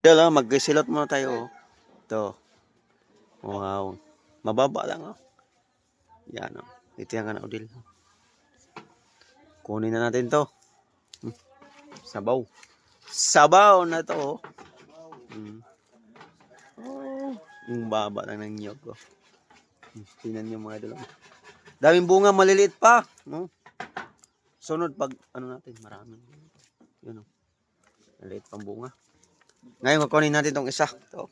Idol, magsilot muna tayo. Oh. Ito. Wow. Mababa lang. Oh. Yan. Oh. Ito yan ka na, Udil. Kunin na natin to. Sabaw. Sabaw na to. Oh. Yung baba lang ng niyog. Oh. Tingnan nyo mga idol. Daming bunga, maliliit pa. No? Sunod pag ano natin, maraming. Yun. Oh. Maliliit pang bunga. Ngayon, kukunin natin itong isa. Ito.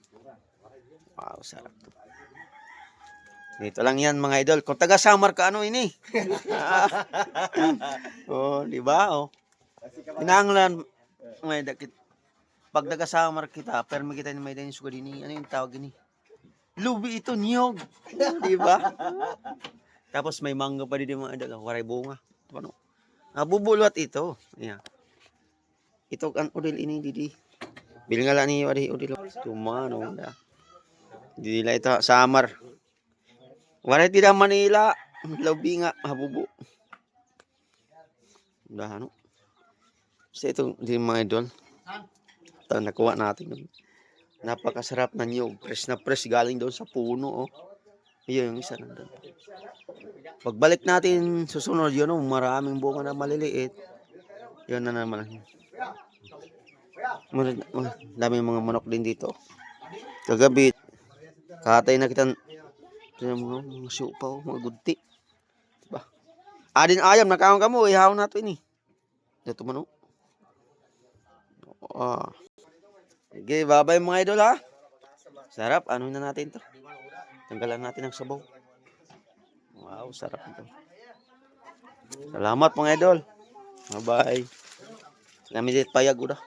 Wow, sarap to. Dito lang yan mga idol. Kung taga Samar ka, ano ini? Oh, di ba? Oh. Pinanglan, may dakit. Pag taga Samar kita, pero makita ni may dahil suga dini. Ano yung tawag ini? Lubi ito, niyog. Di ba? Tapos may mangga pa din mga idol. Waray bunga. Ano? Nabubulot ito. Ayan. Ito ang udil ini, didi. Bili nga lang ni Wadi Udil. Tumano na. Didi lang ito, Samar. Waray tidak Manila. Labi nga, habubo. Dahano. Kasi ito, di mga idol. Ito, nakuha natin. Napakasarap na niyog. Fresh na fresh galing doon sa puno. Oh. Iyon yung isa nandun. Pagbalik natin susunod yun, oh, maraming bunga na maliliit. Yun na naman. Daming mga manok din dito. Kagabi, katay na kita mga siupaw, mga gunti. Diba? Adin ayam, nakawang ka mo, ihaw nato ini. Ito manok. Ah. Okay, bye-bye mga idol ha. Sarap, ano na natin to. Tanggalan natin ang sabaw. Wow, sarap ito. Salamat mga idol. Bye-bye. Namilit payag udah.